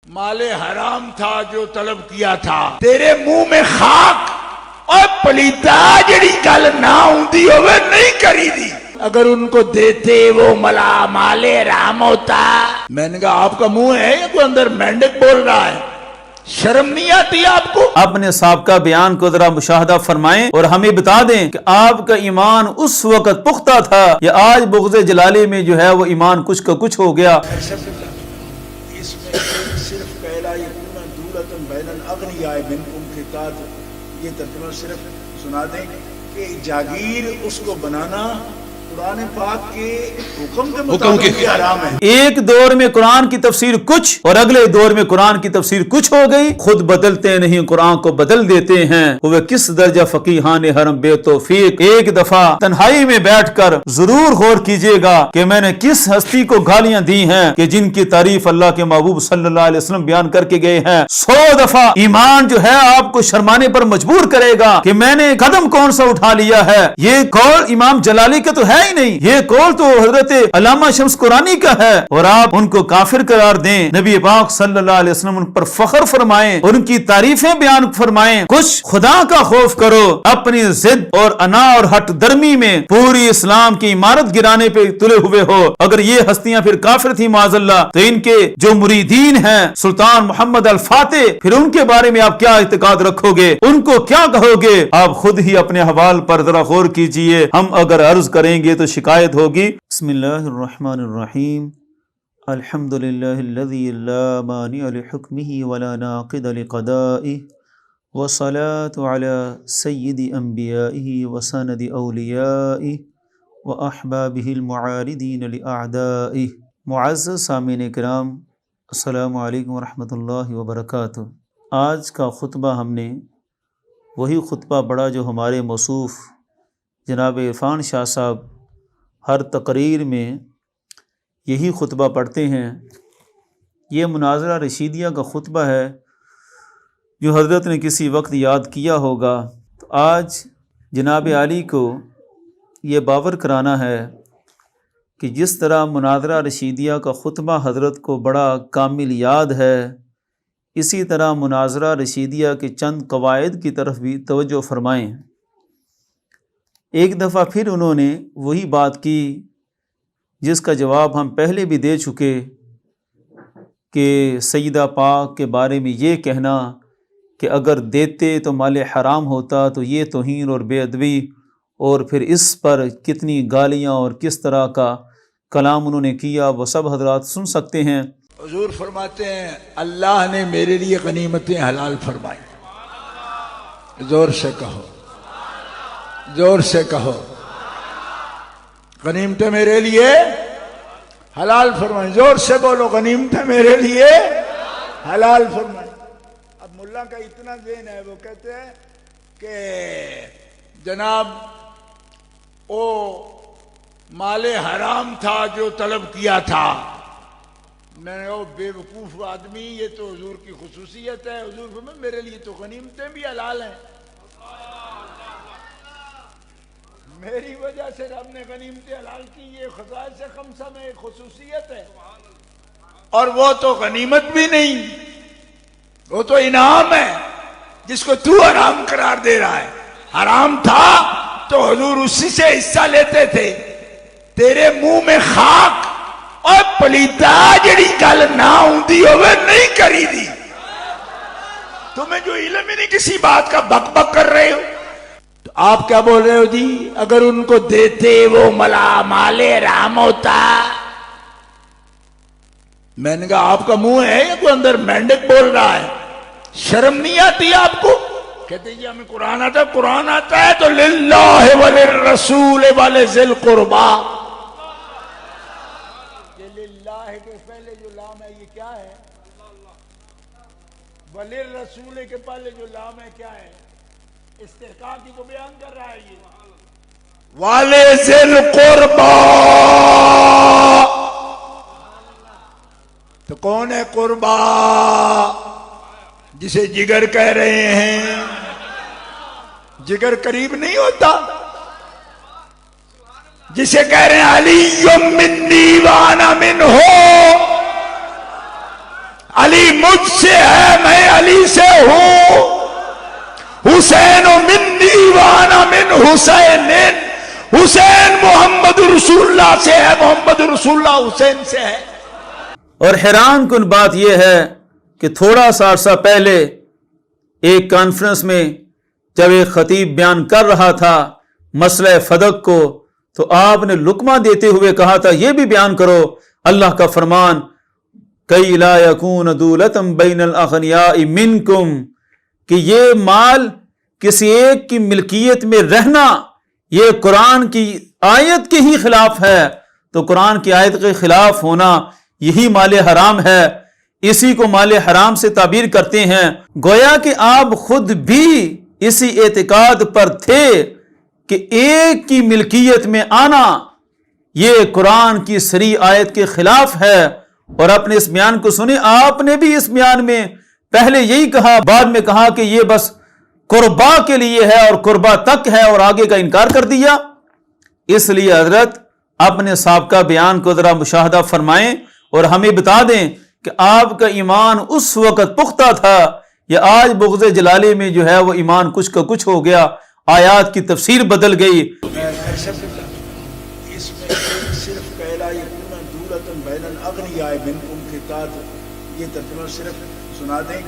مال حرام تھا جو طلب کیا تھا، تیرے منہ میں خاک اور پلیتا جڑی گل نہ ہوندی ہوئے نہیں کری دی، اگر ان کو دیتے وہ مال حرام ہوتا۔ میں نے کہا آپ کا منہ ہے یا کوئی اندر مینڈک بول رہا ہے؟ شرم نہیں آتی آپ کو؟ اپنے سابقہ بیان کو ذرا مشاہدہ فرمائیں اور ہمیں بتا دیں کہ آپ کا ایمان اس وقت پختہ تھا یا آج بغض جلالی میں جو ہے وہ ایمان کچھ کا کچھ ہو گیا۔ اس میں صرف پہلا یکون دولتن بین الاغنیاء منکم کے ساتھ یہ ترجمہ صرف سنا دیں کہ جاگیر اس کو بنانا قرآن پاک کے حکم کے مطابق حرام ہے۔ ایک دور میں قرآن کی تفسیر کچھ اور اگلے دور میں قرآن کی تفسیر کچھ ہو گئی، خود بدلتے نہیں قرآن کو بدل دیتے ہیں۔ وہ کس درجہ فقیہان حرم بے توفیق، ایک دفعہ تنہائی میں بیٹھ کر ضرور غور کیجئے گا کہ میں نے کس ہستی کو گالیاں دی ہیں کہ جن کی تعریف اللہ کے محبوب صلی اللہ علیہ وسلم بیان کر کے گئے ہیں۔ 100 دفعہ ایمان جو ہے آپ کو شرمانے پر مجبور کرے گا کہ میں نے قدم کون سا اٹھا لیا ہے۔ یہ قول امام جلالی کا تو ہے ہی نہیں، یہ قول تو حضرت علامہ شمس قرانی کا ہے، اور آپ ان کو کافر قرار دیں۔ نبی پاک صلی اللہ علیہ وسلم ان پر فخر فرمائیں، ان کی تعریفیں بیان فرمائیں۔ کچھ خدا کا خوف کرو، اپنی ضد اور انا اور ہٹ درمی میں پوری اسلام کی عمارت گرانے پہ تلے ہوئے ہو۔ اگر یہ ہستیاں پھر کافر تھی معاذ اللہ، تو ان کے جو مریدین ہیں سلطان محمد الفاتح، پھر ان کے بارے میں آپ کیا اعتقاد رکھو گے، ان کو کیا کہو گے؟ آپ خود ہی اپنے حوال پر ذرا غور کیجئے۔ ہم اگر عرض کریں گے تو شکایت ہوگی۔ بسم اللہ الرحمن الرحیم، الحمد للہ الذی لا مانع لحکمہ ولا ناقض لقضائہ، والصلاة علی سید انبیائہ وسند اولیائہ واحبابہ المعارضین لاعدائہ۔ معزز سامعین کرام، السلام علیکم ورحمۃ اللہ وبرکاتہ۔ آج کا خطبہ ہم نے وہی خطبہ پڑھا جو ہمارے موصوف جناب عرفان شاہ صاحب ہر تقریر میں یہی خطبہ پڑھتے ہیں۔ یہ مناظرہ رشیدیہ کا خطبہ ہے جو حضرت نے کسی وقت یاد کیا ہوگا، تو آج جناب عالی کو یہ باور کرانا ہے کہ جس طرح مناظرہ رشیدیہ کا خطبہ حضرت کو بڑا کامل یاد ہے، اسی طرح مناظرہ رشیدیہ کے چند قواعد کی طرف بھی توجہ فرمائیں۔ ایک دفعہ پھر انہوں نے وہی بات کی جس کا جواب ہم پہلے بھی دے چکے کہ سیدہ پاک کے بارے میں یہ کہنا کہ اگر دیتے تو مال حرام ہوتا، تو یہ توہین اور بے ادبی، اور پھر اس پر کتنی گالیاں اور کس طرح کا کلام انہوں نے کیا، وہ سب حضرات سن سکتے ہیں۔ حضور فرماتے ہیں اللہ نے میرے لیے غنیمتیں حلال فرمائی۔ زور سے کہو، زور سے کہو، غنیمتیں میرے لیے حلال فرمائی۔ زور سے بولو، غنیمتیں میرے لیے حلال فرمائی۔ اب ملا کا اتنا ذہن ہے، وہ کہتے ہیں کہ جناب وہ مال حرام تھا جو طلب کیا تھا۔ میں نے کہا بے وقوف آدمی، یہ تو حضور کی خصوصیت ہے۔ حضور فرماتے میرے لیے تو غنیمتیں بھی حلال ہیں، میری وجہ سے رب نے غنیمتیں حلال کی، یہ خزائن سے خمسہ میں ایک خصوصیت ہے۔ اور وہ تو غنیمت بھی نہیں، وہ تو انعام ہے جس کو تو حرام قرار دے رہا ہے۔ حرام تھا تو حضور اسی سے حصہ لیتے تھے۔ تیرے منہ میں خاک اور پلیتا جڑی گل نہ ہوندی ہوئے نہیں کری دی، تمہیں جو علم ہی نہیں کسی بات کا بک بک کر رہے ہو۔ تو آپ کیا بول رہے ہو جی؟ اگر ان کو دیتے وہ مال حرام ہوتا۔ میں نے کہا آپ کا منہ ہے یا کوئی اندر مینڈک بول رہا ہے؟ شرم نہیں آتی آپ کو؟ کہتے جی ہمیں قرآن آتا ہے، قرآن آتا ہے تو للہ وللرسول ولذی القربی۔ یہ للہ کے پہلے جو لام ہے یہ کیا ہے؟ وللرسول کے پہلے جو لام ہے کیا ہے؟ استحقاقی کو بیان کر رہا ہے۔ یہ وَلِذِی الْقُرْبَى، تو کون ہے قربا؟ جسے جگر کہہ رہے ہیں۔ جگر قریب نہیں ہوتا، جسے کہہ رہے ہیں علی منی وانا منہ، علی مجھ سے ہے، میں علی سے ہوں، حسین منی وانا من حسین، حسین محمد رسول اللہ سے ہے، محمد رسول اللہ حسین سے ہے۔ اور حیران کن بات یہ ہے کہ تھوڑا سا عرصہ پہلے ایک کانفرنس میں جب ایک خطیب بیان کر رہا تھا مسئلہ فدق کو، تو آپ نے لقمہ دیتے ہوئے کہا تھا یہ بھی بیان کرو اللہ کا فرمان کئی لا یکون دولۃ بین الاغنیاء منکم، کہ یہ مال کسی ایک کی ملکیت میں رہنا یہ قرآن کی آیت کے ہی خلاف ہے، تو قرآن کی آیت کے خلاف ہونا یہی مال حرام ہے، اسی کو مال حرام سے تعبیر کرتے ہیں۔ گویا کہ آپ خود بھی اسی اعتقاد پر تھے کہ ایک کی ملکیت میں آنا یہ قرآن کی صریح آیت کے خلاف ہے، اور اپنے اس بیان کو سنیں، آپ نے بھی اس بیان میں پہلے یہی کہا، بعد میں کہا کہ یہ بس قربا کے لیے ہے اور قربا تک ہے، اور آگے کا انکار کر دیا۔ اس لیے حضرت اپنے سابقہ بیان کو ذرا مشاہدہ فرمائیں اور ہمیں بتا دیں کہ آپ کا ایمان اس وقت پختہ تھا یا آج بغض جلالی میں جو ہے وہ ایمان کچھ کا کچھ ہو گیا، آیات کی تفسیر بدل گئی۔ اس میں صرف پہلا یکون دولۃ بین الاغنیاء منکم کے تحت یہ ترجمہ صرف سنا دیں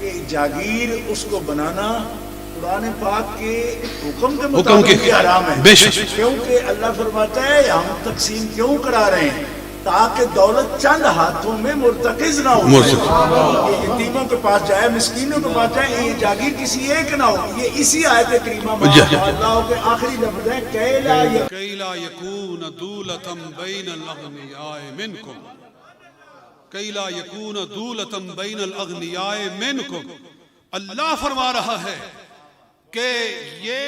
کہ جاگیر اس کو بنانا قرآن پاک کے حکم کے مطابق حرام ہے، کیونکہ اللہ فرماتا ہے ہم تقسیم کیوں کرا رہے ہیں تاکہ دولت چند ہاتھوں میں مرتکز نہ ہو، یہ یتیموں کے پاس جائے، مسکینوں کے پاس جائے، یہ جاگیر کسی ایک نہ ہو۔ یہ اسی آیت کریمہ میں اللہ کے آخری لفظ ہے کئی لا یکون دولۃ بین الاغنیاء منکم، کئی لا یکون دولۃ بین الاغنیاء منکم۔ اللہ فرما رہا ہے کہ یہ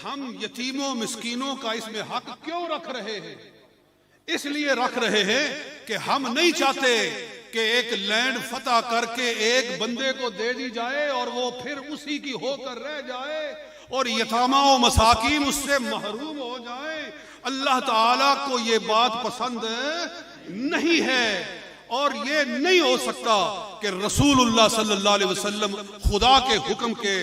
ہم یتیموں مسکینوں کا اس میں حق کیوں رکھ رہے ہیں؟ اس لیے رکھ رہے ہیں کہ ہم نہیں چاہتے کہ ایک لینڈ فتح کر کے ایک بندے کو دے دی جائے اور وہ پھر اسی کی ہو کر رہ جائے اور یتامہ و مساکین اس سے محروم ہو جائیں۔ اللہ تعالیٰ کو یہ بات پسند نہیں ہے، اور یہ نہیں ہو سکتا کہ رسول اللہ صلی اللہ علیہ وسلم خدا کے حکم کے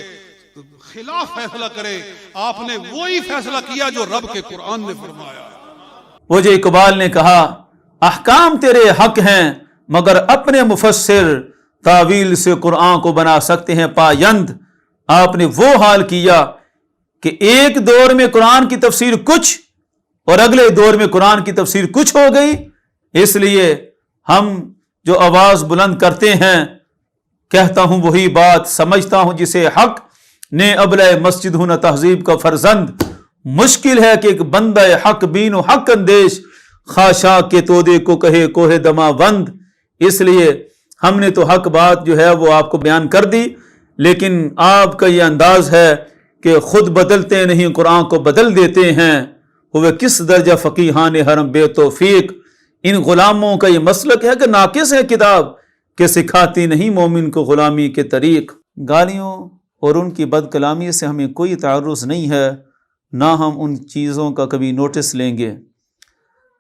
خلاف فیصلہ کرے۔ آپ نے وہی فیصلہ کیا جو رب کے قرآن نے فرمایا۔ وجہ اقبال نے کہا احکام تیرے حق ہیں مگر اپنے مفسر تعویل سے قرآن کو بنا سکتے ہیں پایند۔ آپ نے وہ حال کیا کہ ایک دور میں قرآن کی تفسیر کچھ اور اگلے دور میں قرآن کی تفسیر کچھ ہو گئی۔ اس لیے ہم جو آواز بلند کرتے ہیں، کہتا ہوں وہی بات، سمجھتا ہوں جسے حق نے ابلہ مسجد ہوں نہ تہذیب کا فرزند۔ مشکل ہے کہ ایک بندہ حق بین و حق اندیش خاشا کے تودے کو کہے کوہ دما بند۔ اس لیے ہم نے تو حق بات جو ہے وہ آپ کو بیان کر دی، لیکن آپ کا یہ انداز ہے کہ خود بدلتے نہیں قرآن کو بدل دیتے ہیں، وہ کس درجہ فقیہان حرم بے توفیق۔ ان غلاموں کا یہ مسلک ہے کہ ناقص ہے کتاب کہ سکھاتی نہیں مومن کو غلامی کے طریق۔ گالیوں اور ان کی بد کلامی سے ہمیں کوئی تعرض نہیں ہے، نہ ہم ان چیزوں کا کبھی نوٹس لیں گے۔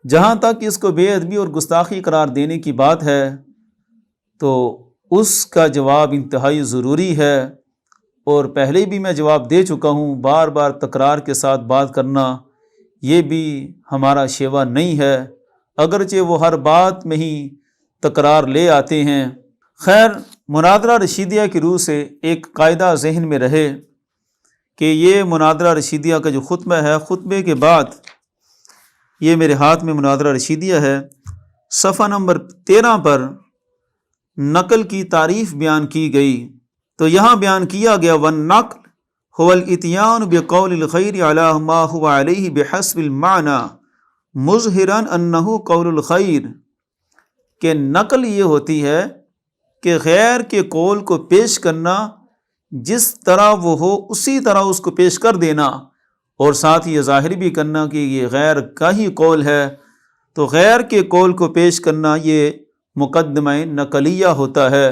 جہاں تک اس کو بے ادبی اور گستاخی قرار دینے کی بات ہے تو اس کا جواب انتہائی ضروری ہے، اور پہلے بھی میں جواب دے چکا ہوں۔ بار بار تکرار کے ساتھ بات کرنا یہ بھی ہمارا شیوا نہیں ہے، اگرچہ وہ ہر بات میں ہی تکرار لے آتے ہیں۔ خیر، مناظرہ رشیدیہ کی روح سے ایک قاعدہ ذہن میں رہے کہ یہ مناظرہ رشیدیہ کا جو خطبہ ہے، خطبے کے بعد یہ میرے ہاتھ میں مناظرہ رشیدیہ ہے، صفحہ نمبر 13 پر نقل کی تعریف بیان کی گئی، تو یہاں بیان کیا گیا وَالنَّقْلُ هُوَ الْإِتْيَانُ بِقَوْلِ الْخَيْرِ عَلَى مَا هُوَ عَلَيْهِ بِحَسْبِ الْمَعْنَى مُظْهِرًا أَنَّهُ قَوْلُ الْخَيْرِ، کہ نقل یہ ہوتی ہے کہ غیر کے قول کو پیش کرنا جس طرح وہ ہو اسی طرح اس کو پیش کر دینا، اور ساتھ یہ ظاہر بھی کرنا کہ یہ غیر کا ہی قول ہے، تو غیر کے قول کو پیش کرنا یہ مقدمہ نقلیہ ہوتا ہے۔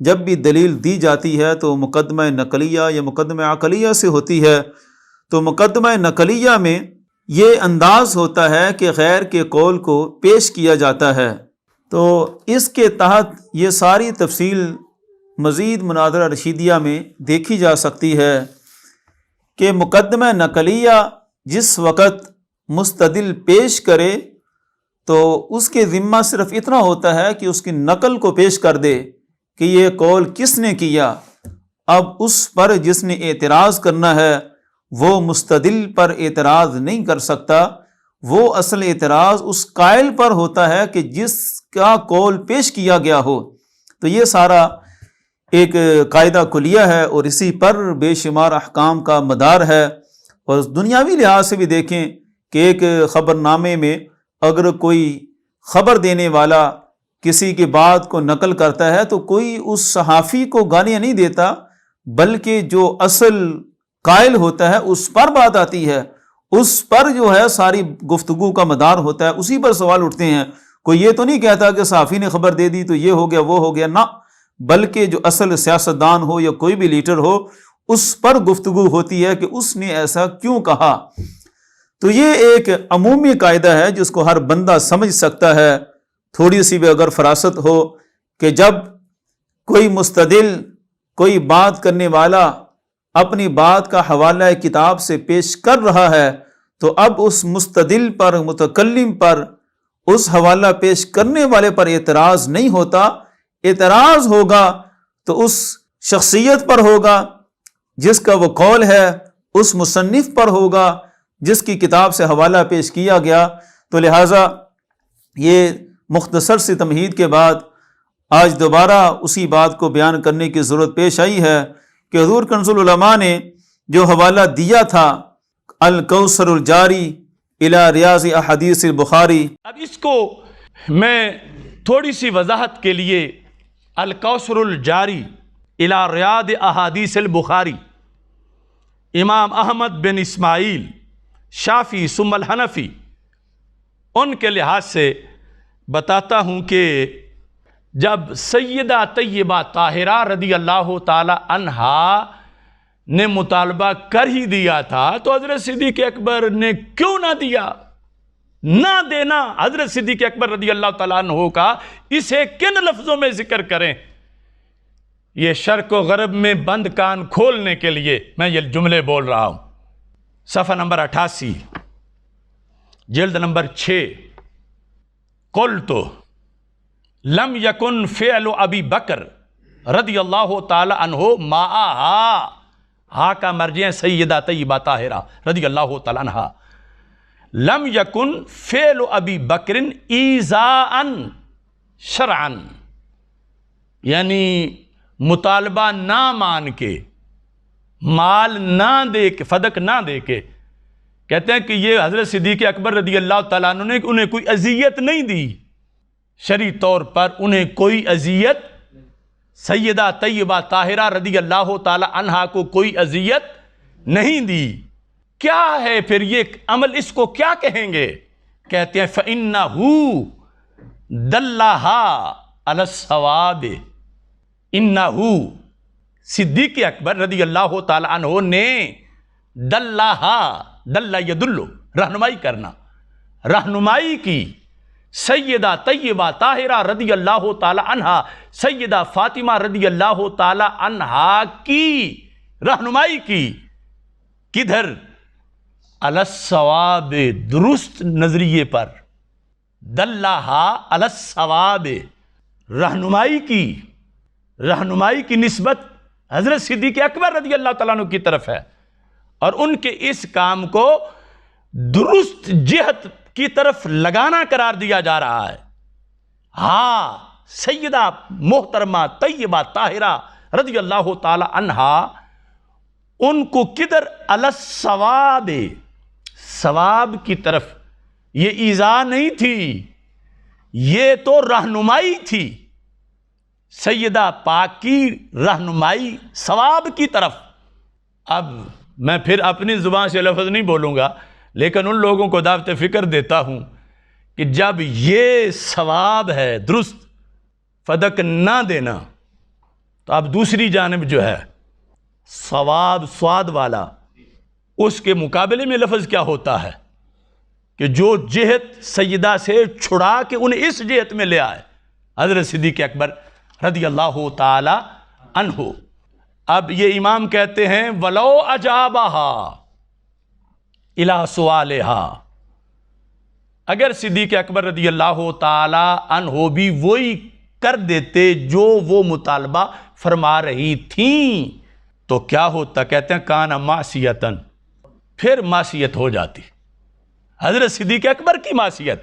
جب بھی دلیل دی جاتی ہے تو مقدمہ نقلیہ یا مقدمہ عقلیہ سے ہوتی ہے، تو مقدمہ نقلیہ میں یہ انداز ہوتا ہے کہ غیر کے قول کو پیش کیا جاتا ہے۔ تو اس کے تحت یہ ساری تفصیل مزید مناظرہ رشیدیہ میں دیکھی جا سکتی ہے کہ مقدمہ نقلیہ جس وقت مستدل پیش کرے تو اس کے ذمہ صرف اتنا ہوتا ہے کہ اس کی نقل کو پیش کر دے کہ یہ قول کس نے کیا. اب اس پر جس نے اعتراض کرنا ہے وہ مستدل پر اعتراض نہیں کر سکتا، وہ اصل اعتراض اس قائل پر ہوتا ہے کہ جس کا قول پیش کیا گیا ہو. تو یہ سارا ایک قاعدہ کلیہ ہے اور اسی پر بے شمار احکام کا مدار ہے. اور دنیاوی لحاظ سے بھی دیکھیں کہ ایک خبر نامے میں اگر کوئی خبر دینے والا کسی کی بات کو نقل کرتا ہے تو کوئی اس صحافی کو گالیاں نہیں دیتا، بلکہ جو اصل قائل ہوتا ہے اس پر بات آتی ہے، اس پر جو ہے ساری گفتگو کا مدار ہوتا ہے، اسی پر سوال اٹھتے ہیں. کوئی یہ تو نہیں کہتا کہ صحافی نے خبر دے دی تو یہ ہو گیا وہ ہو گیا، نہ، بلکہ جو اصل سیاستدان ہو یا کوئی بھی لیڈر ہو اس پر گفتگو ہوتی ہے کہ اس نے ایسا کیوں کہا. تو یہ ایک عمومی قاعدہ ہے جس کو ہر بندہ سمجھ سکتا ہے، تھوڑی سی بھی اگر فراست ہو، کہ جب کوئی مستدل، کوئی بات کرنے والا اپنی بات کا حوالہ کتاب سے پیش کر رہا ہے تو اب اس مستدل پر، متکلم پر، اس حوالہ پیش کرنے والے پر اعتراض نہیں ہوتا. اعتراض ہوگا تو اس شخصیت پر ہوگا جس کا وہ قول ہے، اس مصنف پر ہوگا جس کی کتاب سے حوالہ پیش کیا گیا. تو لہٰذا یہ مختصر سی تمہید کے بعد آج دوبارہ اسی بات کو بیان کرنے کی ضرورت پیش آئی ہے کہ حضور کنز العلماء نے جو حوالہ دیا تھا الکوثر الجاری الی ریاض احادیث البخاری، اب اس کو میں تھوڑی سی وضاحت کے لیے الکوثر الجاری الی ریاض احادیث البخاری، امام احمد بن اسماعیل شافعی ثم الحنفی، ان کے لحاظ سے بتاتا ہوں کہ جب سیدہ طیبہ طاہرہ رضی اللہ تعالی عنہا نے مطالبہ کر ہی دیا تھا تو حضرت صدیق اکبر نے کیوں نہ دیا؟ نہ دینا حضرت صدیق اکبر رضی اللہ تعالیٰ عنہ کا اسے کن لفظوں میں ذکر کریں؟ یہ شرق و غرب میں بند کان کھولنے کے لیے میں یہ جملے بول رہا ہوں. صفحہ نمبر 88 جلد نمبر 6، قلت لم یکن فعل ابی بکر رضی اللہ تعالی عنہ معہا، ہا کا مرجع سیدہ طیبہ طاہرہ رضی اللہ تعالی عنہ، لم یکن فعل ابی بکر ایذاء شرعا، یعنی مطالبہ نہ مان کے، مال نہ دے کے، فدق نہ دے کے، کہتے ہیں کہ یہ حضرت صدیق اکبر رضی اللہ تعالیٰ عنہ نے انہیں کوئی اذیت نہیں دی، شرعی طور پر انہیں کوئی اذیت، سیدہ طیبہ طاہرہ رضی اللہ تعالی عنہا کو کوئی اذیت نہیں دی. کیا ہے پھر یہ عمل، اس کو کیا کہیں گے؟ کہتے ہیں فَإِنَّهُ دَلَّهَا عَلَى الصَّوَابِ، انہو صدیق اکبر رضی اللہ تعالی عنہ نے دَلَّهَا، دل یدل، رہنمائی کرنا، رہنمائی کی سیدہ طیبہ طاہرہ رضی اللہ تعالی عنہا، سیدہ فاطمہ رضی اللہ تعالی عنہا کی رہنمائی کی، کدھر؟ علی الصواب، درست نظریے پر، دلہا علی الصواب، رہنمائی کی، رہنمائی کی نسبت حضرت صدیق اکبر رضی اللہ تعالیٰ عنہ کی طرف ہے، اور ان کے اس کام کو درست جہت کی طرف لگانا قرار دیا جا رہا ہے. ہاں سیدہ محترمہ طیبہ طاہرہ رضی اللہ تعالی عنہا ان کو کدھر؟ علی الصواب، ثواب کی طرف. یہ ایذا نہیں تھی، یہ تو رہنمائی تھی، سیدہ پاک کی رہنمائی ثواب کی طرف. اب میں پھر اپنی زبان سے لفظ نہیں بولوں گا، لیکن ان لوگوں کو دعوت فکر دیتا ہوں کہ جب یہ ثواب ہے، درست فدق نہ دینا، تو اب دوسری جانب جو ہے ثواب سواد والا، اس کے مقابلے میں لفظ کیا ہوتا ہے کہ جو جہت سیدہ سے چھڑا کے انہیں اس جہت میں لے آئے، حضرت صدیق اکبر رضی اللہ تعالی عنہ۔ اب یہ امام کہتے ہیں وَلَوْ أَجَابَهَا إِلَىٰ سُؤَالِهَا، اگر صدیق اکبر رضی اللہ تعالی عنہ بھی وہی کر دیتے جو وہ مطالبہ فرما رہی تھیں تو کیا ہوتا؟ کہتے ہیں کان معصیتاً، پھر معصیت ہو جاتی۔ حضرت صدیق اکبر کی معصیت،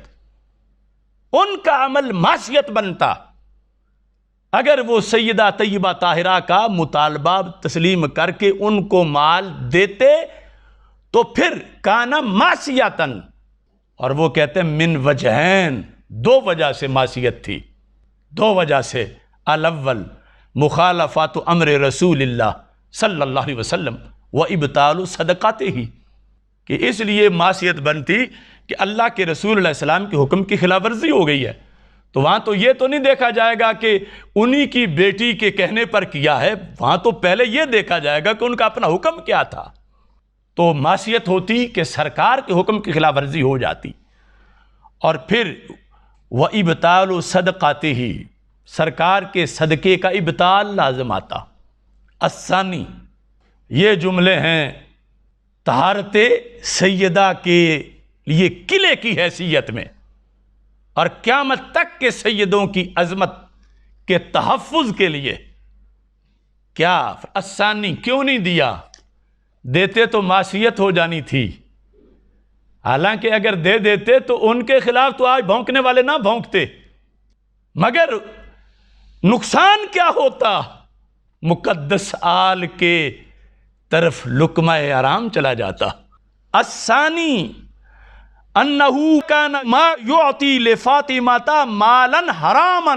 ان کا عمل معصیت بنتا اگر وہ سیدہ طیبہ طاہرہ کا مطالبہ تسلیم کر کے ان کو مال دیتے تو پھر کانا معصیتاً، اور وہ کہتے ہیں من وجہین، دو وجہ سے معصیت تھی، دو وجہ سے۔ الاول مخالفات امر رسول اللہ صلی اللہ علیہ وسلم و ابطال صدقاتہ، کہ اس لیے معصیت بنتی کہ اللہ کے رسول علیہ السلام کے حکم کی خلاف ورزی ہو گئی ہے، تو وہاں تو یہ تو نہیں دیکھا جائے گا کہ انہی کی بیٹی کے کہنے پر کیا ہے، وہاں تو پہلے یہ دیکھا جائے گا کہ ان کا اپنا حکم کیا تھا۔ تو معصیت ہوتی کہ سرکار کے حکم کی خلاف ورزی ہو جاتی، اور پھر وَإِبْطَالُ صَدْقَاتِهِ، سرکار کے صدقے کا ابطال لازم آتا۔ الثانی، یہ جملے ہیں طہارت سیدہ کے لیے قلعے کی حیثیت میں اور قیامت تک کے سیدوں کی عظمت کے تحفظ کے لیے۔ کیا الثانی کیوں نہیں دیا؟ دیتے تو معصیت ہو جانی تھی، حالانکہ اگر دے دیتے تو ان کے خلاف تو آج بھونکنے والے نہ بھونکتے، مگر نقصان کیا ہوتا؟ مقدس آل کے طرف لقمہ حرام چلا جاتا۔ الثانی انہو کان ما یعطی لفاطمہ مالا حراما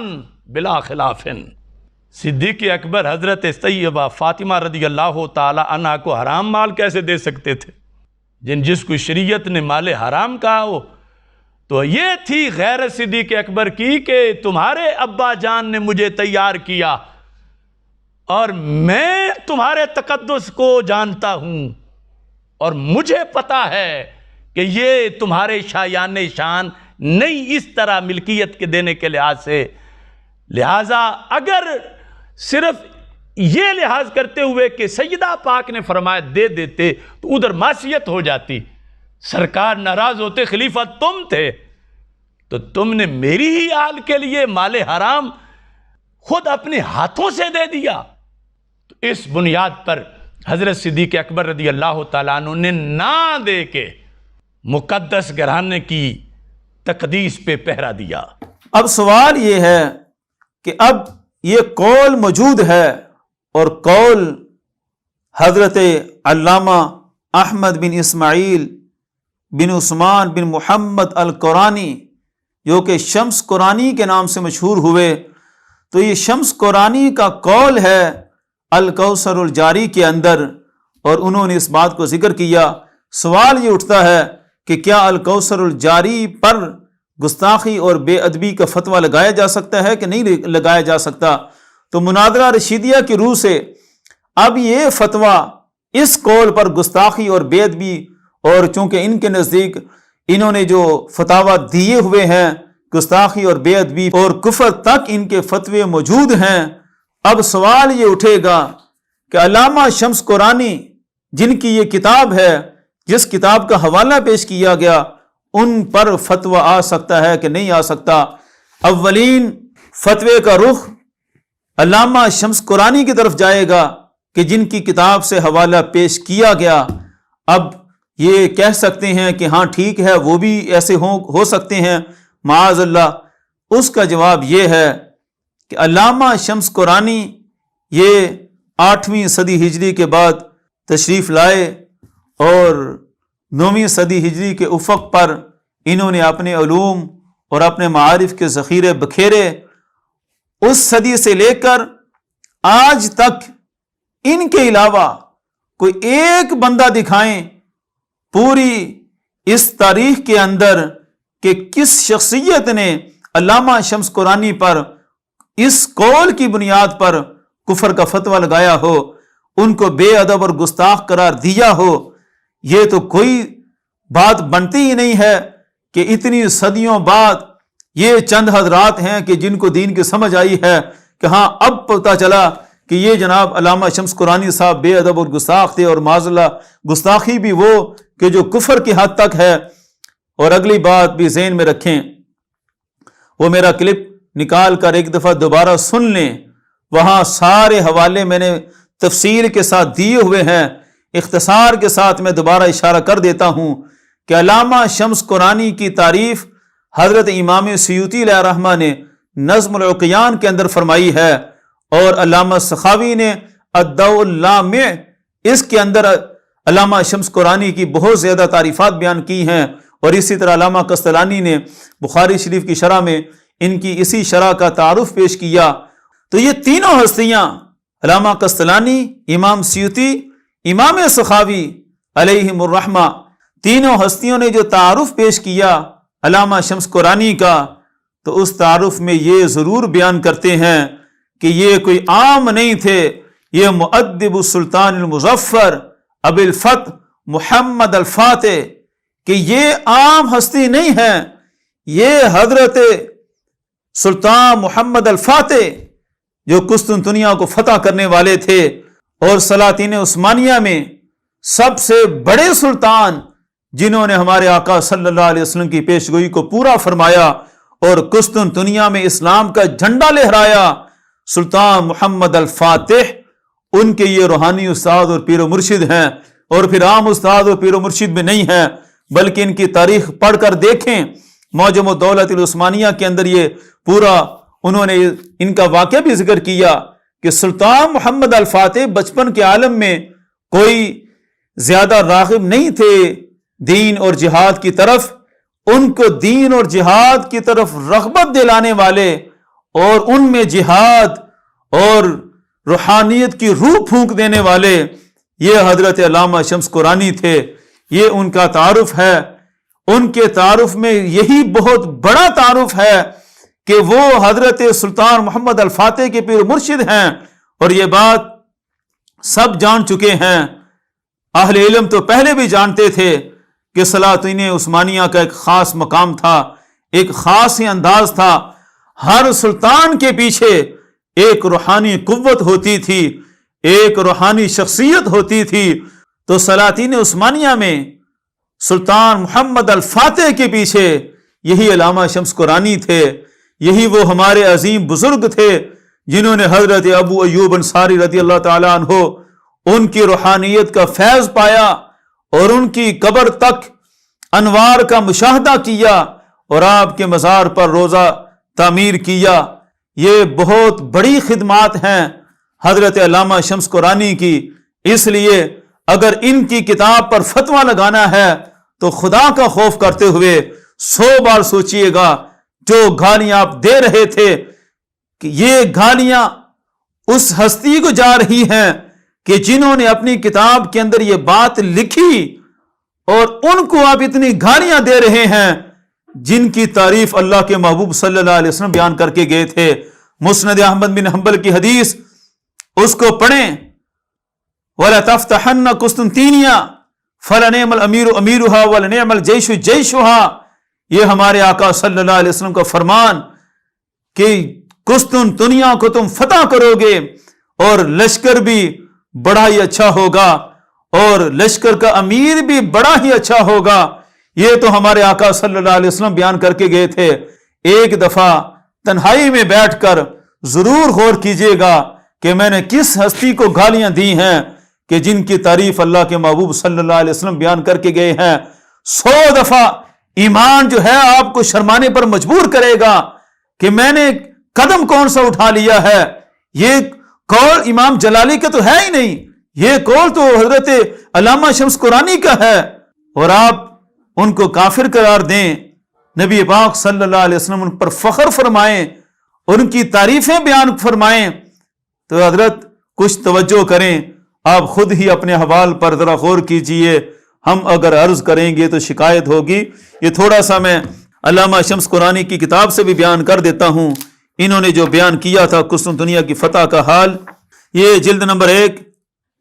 بلا خلاف، صدیق اکبر حضرت طیبہ فاطمہ رضی اللہ تعالی عنہ کو حرام مال کیسے دے سکتے تھے؟ جس کو شریعت نے مال حرام کہا ہو، تو یہ تھی غیر صدیق اکبر کی کہ تمہارے ابا جان نے مجھے تیار کیا اور میں تمہارے تقدس کو جانتا ہوں اور مجھے پتا ہے کہ یہ تمہارے شایان شان نہیں اس طرح ملکیت کے دینے کے لحاظ سے، لہٰذا اگر صرف یہ لحاظ کرتے ہوئے کہ سیدہ پاک نے فرمایا دے دیتے تو ادھر معصیت ہو جاتی، سرکار ناراض ہوتے، خلیفہ تم تھے تو تم نے میری ہی آل کے لیے مال حرام خود اپنے ہاتھوں سے دے دیا۔ تو اس بنیاد پر حضرت صدیق اکبر رضی اللہ تعالیٰ عنہ نے نہ دے کے مقدس گھرانے کی تقدیس پہ پہرا دیا۔ اب سوال یہ ہے کہ اب یہ قول موجود ہے اور قول حضرت علامہ احمد بن اسماعیل بن عثمان بن محمد القرانی جو کہ شمس قرانی کے نام سے مشہور ہوئے، تو یہ شمس قرانی کا قول ہے الکوثر الجاری کے اندر، اور انہوں نے اس بات کو ذکر کیا۔ سوال یہ اٹھتا ہے کہ کیا الکوثر الجاری پر گستاخی اور بے ادبی کا فتویٰ لگایا جا سکتا ہے کہ نہیں لگایا جا سکتا؟ تو مناظرہ رشیدیہ کی روح سے اب یہ فتویٰ اس قول پر گستاخی اور بے ادبی، اور چونکہ ان کے نزدیک انہوں نے جو فتاویٰ دیے ہوئے ہیں گستاخی اور بے ادبی اور کفر تک ان کے فتوے موجود ہیں، اب سوال یہ اٹھے گا کہ علامہ شمس قرانی جن کی یہ کتاب ہے، جس کتاب کا حوالہ پیش کیا گیا، ان پر فتویٰ آ سکتا ہے کہ نہیں آ سکتا؟ اولین فتوے کا رخ علامہ شمس قرانی کی طرف جائے گا کہ جن کی کتاب سے حوالہ پیش کیا گیا۔ اب یہ کہہ سکتے ہیں کہ ہاں ٹھیک ہے وہ بھی ایسے ہو سکتے ہیں، معاذ اللہ۔ اس کا جواب یہ ہے کہ علامہ شمس قرانی یہ 8ویں صدی ہجری کے بعد تشریف لائے اور 9ویں صدی ہجری کے افق پر انہوں نے اپنے علوم اور اپنے معارف کے ذخیرے بکھیرے۔ اس صدی سے لے کر آج تک ان کے علاوہ کوئی ایک بندہ دکھائیں پوری اس تاریخ کے اندر کہ کس شخصیت نے علامہ شمس قرانی پر اس قول کی بنیاد پر کفر کا فتویٰ لگایا ہو، ان کو بے ادب اور گستاخ قرار دیا ہو۔ یہ تو کوئی بات بنتی ہی نہیں ہے کہ اتنی صدیوں بعد یہ چند حضرات ہیں کہ جن کو دین کی سمجھ آئی ہے کہ ہاں اب پتہ چلا کہ یہ جناب علامہ شمس قرآنی صاحب بے ادب اور گستاخ تھے، اور معاذ اللہ گستاخی بھی وہ کہ جو کفر کی حد تک ہے۔ اور اگلی بات بھی ذہن میں رکھیں، وہ میرا کلپ نکال کر ایک دفعہ دوبارہ سن لیں، وہاں سارے حوالے میں نے تفصیل کے ساتھ دیے ہوئے ہیں۔ اختصار کے ساتھ میں دوبارہ اشارہ کر دیتا ہوں کہ علامہ شمس قرآنی کی تعریف حضرت امام سیوطی علیہ الرحمہ نے نظم العقیان کے اندر فرمائی ہے، اور علامہ سخاوی نے الضوء اللامع اس کے اندر علامہ شمس قرآنی کی بہت زیادہ تعریفات بیان کی ہیں، اور اسی طرح علامہ قسطلانی نے بخاری شریف کی شرح میں ان کی اسی شرح کا تعارف پیش کیا۔ تو یہ تینوں ہستیاں علامہ قسطلانی، امام سیوطی، امام سخاوی علیہم الرحمہ، تینوں ہستیوں نے جو تعارف پیش کیا علامہ شمس قرآنی کا، تو اس تعارف میں یہ ضرور بیان کرتے ہیں کہ یہ کوئی عام نہیں تھے، یہ مؤدب السلطان المظفر ابی الفتح محمد الفاتح، کہ یہ عام ہستی نہیں ہے، یہ حضرت سلطان محمد الفاتح جو قسطنطنیہ کو فتح کرنے والے تھے، اور سلاطین عثمانیہ میں سب سے بڑے سلطان جنہوں نے ہمارے آقا صلی اللہ علیہ وسلم کی پیشگوئی کو پورا فرمایا اور قسطنطنیہ میں اسلام کا جھنڈا لہرایا، سلطان محمد الفاتح، ان کے یہ روحانی استاد اور پیر و مرشد ہیں، اور پھر عام استاد اور پیر و مرشد میں نہیں ہیں، بلکہ ان کی تاریخ پڑھ کر دیکھیں، معجم الدولت العثمانیہ کے اندر یہ پورا انہوں نے ان کا واقعہ بھی ذکر کیا کہ سلطان محمد الفاتح بچپن کے عالم میں کوئی زیادہ راغب نہیں تھے دین اور جہاد کی طرف، ان کو دین اور جہاد کی طرف رغبت دلانے والے اور ان میں جہاد اور روحانیت کی روح پھونک دینے والے یہ حضرت علامہ شمس قرآنی تھے۔ یہ ان کا تعارف ہے، ان کے تعارف میں یہی بہت بڑا تعارف ہے کہ وہ حضرت سلطان محمد الفاتح کے پیر مرشد ہیں، اور یہ بات سب جان چکے ہیں۔ اہل علم تو پہلے بھی جانتے تھے کہ سلاطین عثمانیہ کا ایک خاص مقام تھا، ایک خاص ہی انداز تھا، ہر سلطان کے پیچھے ایک روحانی قوت ہوتی تھی، ایک روحانی شخصیت ہوتی تھی۔ تو سلاطین عثمانیہ میں سلطان محمد الفاتح کے پیچھے یہی علامہ شمس قرآنی تھے، یہی وہ ہمارے عظیم بزرگ تھے جنہوں نے حضرت ابو ایوب انصاری رضی اللہ تعالیٰ عنہ ان کی روحانیت کا فیض پایا اور ان کی قبر تک انوار کا مشاہدہ کیا اور آپ کے مزار پر روزہ تعمیر کیا۔ یہ بہت بڑی خدمات ہیں حضرت علامہ شمس قرآنی کی، اس لیے اگر ان کی کتاب پر فتویٰ لگانا ہے تو خدا کا خوف کرتے ہوئے 100 بار سوچئے گا۔ جو گالیاں آپ دے رہے تھے کہ یہ گالیاں اس ہستی کو جا رہی ہیں کہ جنہوں نے اپنی کتاب کے اندر یہ بات لکھی، اور ان کو آپ اتنی گالیاں دے رہے ہیں جن کی تعریف اللہ کے محبوب صلی اللہ علیہ وسلم بیان کر کے گئے تھے۔ مسند احمد بن حنبل کی حدیث اس کو پڑھیں، وَلَتَفْتَحَنَّ قُسْطُنطِینِیَہ فَلَنِعْمَ الْأَمِیرُ أَمِیرُهَا وَلَنِعْمَ الْجَیْشُ جَیْشُهَا۔ یہ ہمارے آقا صلی اللہ علیہ وسلم کا فرمان کہ قسطنطنیہ کو تم فتح کرو گے اور لشکر بھی بڑا ہی اچھا ہوگا اور لشکر کا امیر بھی بڑا ہی اچھا ہوگا۔ یہ تو ہمارے آقا صلی اللہ علیہ وسلم بیان کر کے گئے تھے۔ ایک دفعہ تنہائی میں بیٹھ کر ضرور غور کیجئے گا کہ میں نے کس ہستی کو گالیاں دی ہیں کہ جن کی تعریف اللہ کے محبوب صلی اللہ علیہ وسلم بیان کر کے گئے ہیں۔ 100 دفعہ ایمان جو ہے آپ کو شرمانے پر مجبور کرے گا کہ میں نے قدم کون سا اٹھا لیا ہے۔ یہ قول امام جلالی کا تو ہے ہی نہیں، یہ قول تو حضرت علامہ شمس قرآنی کا ہے، اور آپ ان کو کافر قرار دیں، نبی پاک صلی اللہ علیہ وسلم ان پر فخر فرمائیں، ان کی تعریفیں بیان فرمائیں، تو حضرت کچھ توجہ کریں۔ آپ خود ہی اپنے حوال پر ذرا غور کیجئے، ہم اگر عرض کریں گے تو شکایت ہوگی۔ یہ تھوڑا سا میں علامہ شمس قرآنی کی کتاب سے بھی بیان کر دیتا ہوں، انہوں نے جو بیان کیا تھا قسطنطنیہ کی فتح کا حال۔ یہ جلد نمبر 1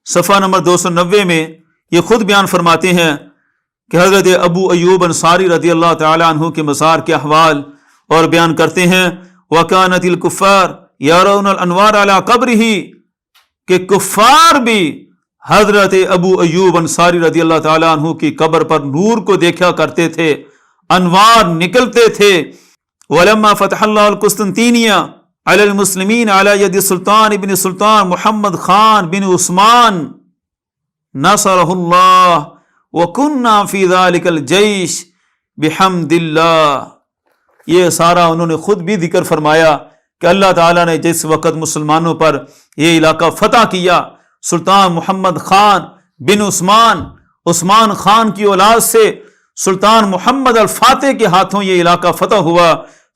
صفحہ نمبر 290 میں یہ خود بیان فرماتے ہیں کہ حضرت ابو ایوب انصاری رضی اللہ تعالیٰ عنہ کے مزار کے احوال، اور بیان کرتے ہیں وَكَانَتِ الْكُفَّارُ يَرَوْنَ الْأَنْوَارَ عَلَىٰ قَبْرِهِ کہ کفار بھی حضرت ابو ایوب انصاری رضی اللہ تعالیٰ عنہ کی قبر پر نور کو دیکھا کرتے تھے، انوار نکلتے تھے۔ وَلَمَّا فَتَحَ اللَّهُ الْقُسْطُنطِينِيَّ عَلَى الْمُسْلِمِينَ عَلَى يَدِ السُّلْطَانِ بن سلطان محمد خان بن عثمان نَصَرَهُ اللَّهُ وَكُنَّا فِي ذَلِكَ الْجَيْشِ بِحَمْدِ اللَّهِ۔ یہ سارا انہوں نے خود بھی ذکر فرمایا کہ اللہ تعالیٰ نے جس وقت مسلمانوں پر یہ علاقہ فتح کیا، سلطان محمد خان بن عثمان خان کی اولاد سے سلطان محمد الفاتح کے ہاتھوں یہ علاقہ فتح ہوا۔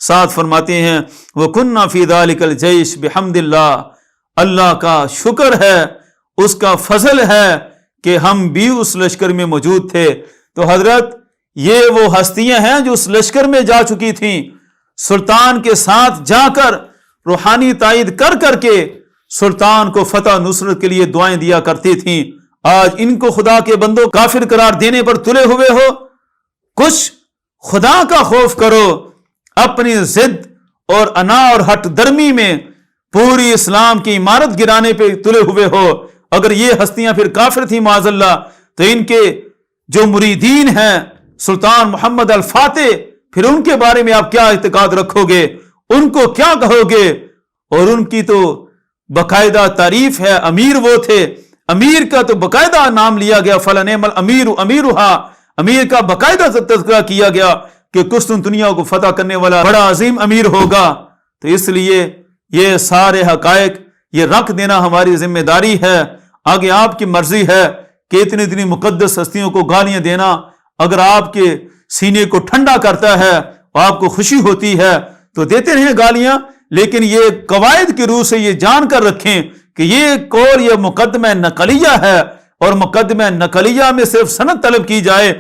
ساتھ فرماتے ہیں وَكُنَّا فِي ذَلِكَ الْجَيْشِ بِحَمْدِ اللَّهِ، اللہ کا شکر ہے، اس کا فضل ہے کہ ہم بھی اس لشکر میں موجود تھے۔ تو حضرت یہ وہ ہستیاں ہیں جو اس لشکر میں جا چکی تھیں، سلطان کے ساتھ جا کر روحانی تائید کر کر کے سلطان کو فتح نصرت کے لیے دعائیں دیا کرتی تھیں۔ آج ان کو خدا کے بندوں کافر قرار دینے پر تلے ہوئے ہو، کچھ خدا کا خوف کرو، اپنی ضد اور انا اور ہٹ درمی میں پوری اسلام کی عمارت گرانے پہ تلے ہوئے ہو۔ اگر یہ ہستیاں پھر کافر تھیں معاذ اللہ، تو ان کے جو مریدین ہیں سلطان محمد الفاتح، پھر ان کے بارے میں آپ کیا اعتقاد رکھو گے، ان کو کیا کہو گے؟ اور ان کی تو باقاعدہ تعریف ہے، امیر وہ تھے، امیر کا تو باقاعدہ نام لیا گیا، فلنعم الامیر امیرھا، امیر کا باقاعدہ تذکرہ کیا گیا کہ قسطنطنیہ کو فتح کرنے والا بڑا عظیم امیر ہوگا۔ تو اس لیے یہ سارے حقائق یہ رکھ دینا ہماری ذمہ داری ہے۔ آگے آپ کی مرضی ہے کہ اتنی مقدس ہستیوں کو گالیاں دینا اگر آپ کے سینے کو ٹھنڈا کرتا ہے اور آپ کو خوشی ہوتی ہے تو دیتے رہیں گالیاں، لیکن یہ قواعد کی روح سے یہ جان کر رکھیں کہ یہ قول یہ مقدمہ نقلیہ ہے، اور مقدمہ نقلیہ میں صرف سند طلب کی جائے